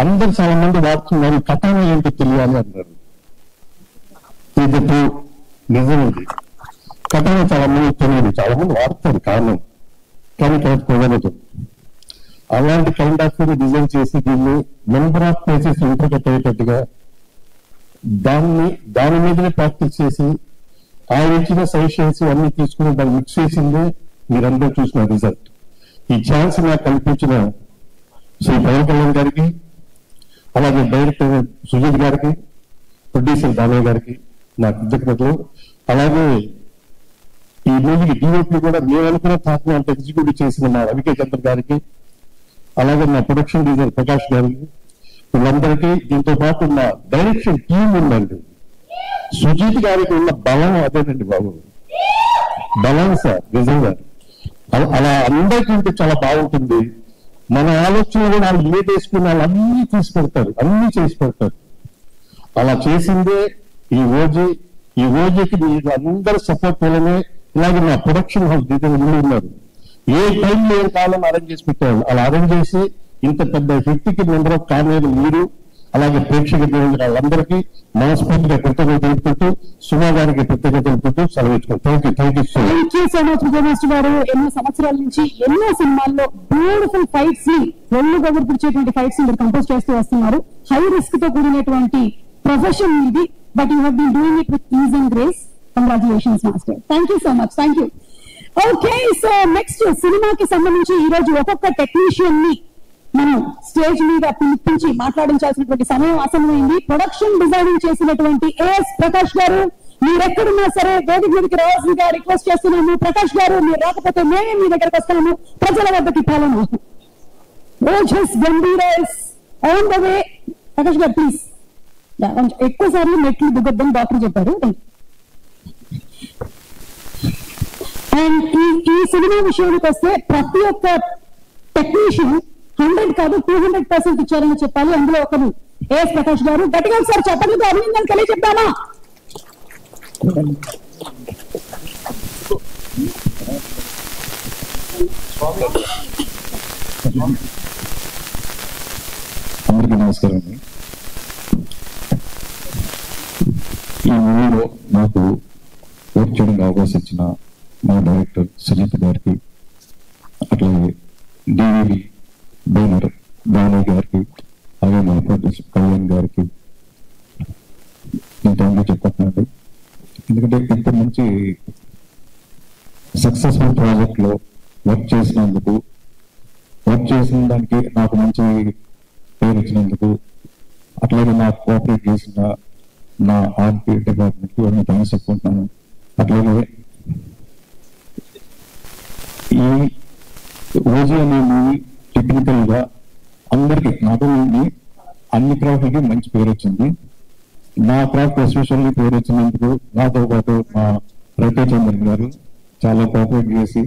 అందరు చాలా మంది వాడుతున్నారు, కథనం ఏంటో తెలియాలి అన్నారు. ఇది నిజం. ఇది కథనం చాలా మంది తెలియదు, చాలా మంది వాడతారు కారణం, కానీ కుదరదు. అలాంటి కైండ్ ఆఫ్ డిజైన్ చేసి దీన్ని నెంబర్ ఆఫ్ ప్లేసెస్ ఇంటర్ప్రెట్ అయ్యేటట్టుగా దాని మీదనే ప్రాక్టీస్ చేసి ఆయన ఇచ్చిన సజెషన్స్ అన్ని తీసుకుని దాన్ని మిక్స్ చేసిందే మీరందరూ చూసిన రిజల్ట్. ఈ ఛాన్స్ నాకు కల్పించిన శ్రీ పవన్ కళ్యాణ్ గారికి, అలాగే డైరెక్టర్ సుజిత్ గారికి, ప్రొడ్యూసర్ దానయ్య గారికి నా కృతజ్ఞతలు. అలాగే ఈ మూవీకి డిఓపి కూడా మేము అనుకున్న థాట్ని అంత ఎగ్జిక్యూటివ్ చేసిన మా రవికే చంద్ర గారికి, అలాగే నా ప్రొడక్షన్ డిజైనర్ ప్రకాష్ గారికి, వీళ్ళందరికీ, దీంతో పాటు మా డైరెక్షన్ టీం ఉందండి. సుజిత్ గారికి ఉన్న బలం అదేనండి బాబు, బలం సార్ నిజంగా. అలా అందరికీ ఉంటే చాలా బాగుంటుంది. మన ఆలోచనలు కూడా వాళ్ళు ఏ చేసుకుని వాళ్ళు అన్ని తీసి పెడతారు, అన్ని చేసి పెడతారు. అలా చేసిందే ఈ ఓజీకి మీరు అందరూ సపోర్ట్ వల్లనే ఇలాగే నా ప్రొడక్షన్ హౌస్ డిజైన్ ఉన్నారు. ఏ టైంలో ఏం కావాలని అరేంజ్ చేసి పెట్టేవాళ్ళు. అలా అరేంజ్ చేసి ఇంత పెద్ద హిట్కి మెంబర్ ఆఫ్ కారణాలు మీరు, అలాగే ప్రేక్షక వాళ్ళందరికీ మనస్ఫూర్తిగా కృతజ్ఞతలు తెలుపుకుంటూ, సుమా గారికి కృతజ్ఞతలు తెలుపుకుంటూ సెలవుకుంటాం. థ్యాంక్ యూ సో మచ్ విజయమాస్టర్ గారు. ఎన్నో సంవత్సరాల నుంచి ఎన్నో సినిమాల్లో బ్యూటిఫుల్ ఫైట్స్ ని, ఒళ్ళు గొప్పడిపించేటువంటి ఫైట్స్ ని మీరు కంపోజ్ చేస్తూ వస్తున్నారు. హై రిస్క్ తో కూడినటువంటి ప్రొఫెషన్ ఇది, but you have been doing it with ease and grace. Congratulations master. Thank you so much. Thank you. Okay, so next సినిమాకి సంబంధించి ఈ రోజు ఒక్కొక్క టెక్నీషియన్ ని మనం స్టేజ్ మీద పిలిపించి మాట్లాడించాల్సినటువంటి సమయం ఆసన్నమైంది. ప్రొడక్షన్ డిజైనింగ్ చేసినటువంటి ఏఎస్ ప్రకాష్ గారు, మీరెక్కడున్నా సరే వేదిక మీదకి రావాల్సిందిగా రిక్వెస్ట్ చేస్తున్నాము. ప్రకాష్ గారు, మీరు రాకపోతే మేమే మీ దగ్గరకు వస్తాము. ప్రజల వద్దకి పాలన Ojas గంభీరస్ on the way. Prakash గారు ప్లీజ్. ఎక్కువ సార్లు మెట్లు దిగొద్దని డాక్టర్ చెప్పారు. అండ్ ఈ సినిమా విషయానికి వస్తే ప్రతి ఒక్క టెక్నీషియన్ 100 కాదు 200% ఇచ్చారని చెప్పాలి. అందులో ఒకరు ఏఎస్ ప్రకాష్ గారు. గట్టిగా ఒకసారి చెప్పండి, అభినందనలు తెలియజెప్తామా? అందరికీ నమస్కారం అండి. ఈ మూవీలో నాకు వర్క్ చేయడానికి అవకాశం ఇచ్చిన మా డైరెక్టర్ సుజిత్ గారికి, అట్లాగే డివివి బైనర్ దానయ్య గారికి, అలాగే మా ప్రొడ్యూసర్ కళ్యాణ్ గారికి నేను థ్యాంక్ యూ చెప్పుకుంటున్నాను. ఎందుకంటే ఇంత మంచి సక్సెస్ఫుల్ ప్రాజెక్ట్ లో వర్క్ చేసినందుకు, వర్క్ చేసిన దానికి నాకు మంచి పేరు ఇచ్చినందుకు, అట్లాగే నాకు కోఆపరేట్ చేసిన నా ఆర్పీ డిపార్ట్మెంట్ కి నేను థ్యాంక్స్ చెప్పుకుంటున్నాను. అట్లాగే ఈ ఓజీ అనే మూవీ టెక్నికల్ గా అందరికి, నాట్ ఓన్లీ అన్ని క్రాఫ్ట్కి మంచి పేరు వచ్చింది. నా క్రాఫ్ట్ ఎస్పెషల్లీ పేరు వచ్చినందుకు నాతో పాటు మా రవికే చంద్రన్ గారు చాలా కోఆపరేట్ చేసి,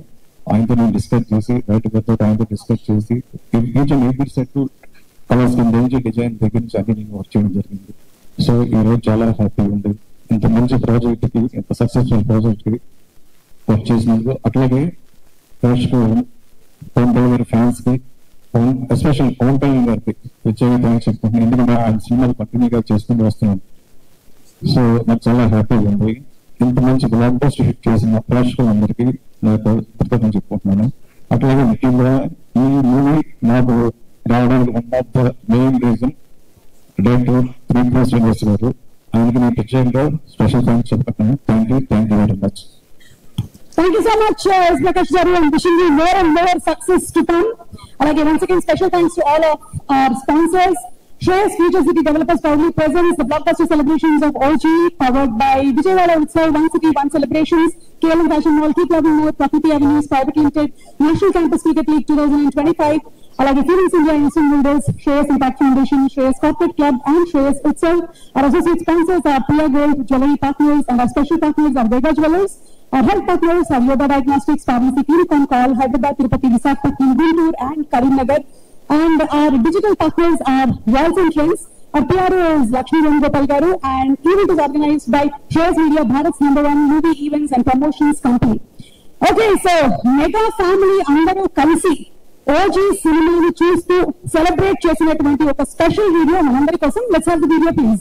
ఆయనతో నేను డిస్కస్ చేసి, రైతులతో ఆయనతో డిస్కస్ చేసి each and every set colours నుంచి డిజైన్ దగ్గర నుంచి అన్ని నేను వర్క్ చేయడం జరిగింది. సో ఈ రోజు చాలా హ్యాపీగా ఉంది ఇంత మంచి ప్రాజెక్ట్ కి, ఇంత సక్సెస్ఫుల్ ప్రాజెక్ట్ కి వర్క్ చేసినందుకు. అట్లాగే ఫస్ట్ పవన్ కళ్యాణ్ గారి ఫ్యాన్స్ కి, ఎస్పెషల్ పవన్ కళ్యాణ్ గారికి ప్రత్యేక థ్యాంక్స్ చెప్పుకుంటున్నాను. ఎందుకంటే ఆయన సినిమాలు కంటిన్యూగా చేసుకుంటూ వస్తున్నాను. సో నాకు చాలా హ్యాపీగా ఉంది. ఇంత మంచి బ్లాక్ బస్టర్ హిట్ చేసిన ప్రేక్షకులందరికీ నాకు కృతజ్ఞతలు చెప్పుకుంటున్నాను. అట్లాగే ముఖ్యంగా ఈ మూవీ నాకు రావడానికి one of the main reason director Srinivas గారు. ఆయనకి నేను ప్రత్యేకంగా స్పెషల్ థ్యాంక్స్ చెప్పుకుంటున్నాను. Thank you very much. Thank you so much, Prakash Garu, and wishing you more and more success to come. Alage, once again, special thanks to all of our sponsors. Shreyas Future City Developers proudly presents the blockbuster celebrations of OG, powered by Vijayawada Utsav, One City, One Celebrations, KLM Fashion Mall, Keep Loving More, Prakriti Avenues Private Limited, National Campus Cricket League 2025, Alage, Feelings India Instant Noodles, Shreyas Impact Foundation, Shreyas Corporate Club, and Shreyas Utsav. Our associate sponsors are Priya Gold Jewelry Partners, and our special partners are Vega Jewelers. Our health partners are Yoga Diagnostics, Pharmacy, Clinic on Call, Hyderabad, Tirupati, Visakhapatnam, Guntur, and Karimnagar. And our digital partners are Walls and Trends. Our PRO is Lakshmi Gopal Garu, and event is organized by Shreyas Media, Bharat's #1 movie events and promotions company. Okay, so mega family andaru kalisi OG సినిమాని చూస్తూ celebrate చేసినటువంటి ఒక special video మనందరి కోసం. Let's have the video please.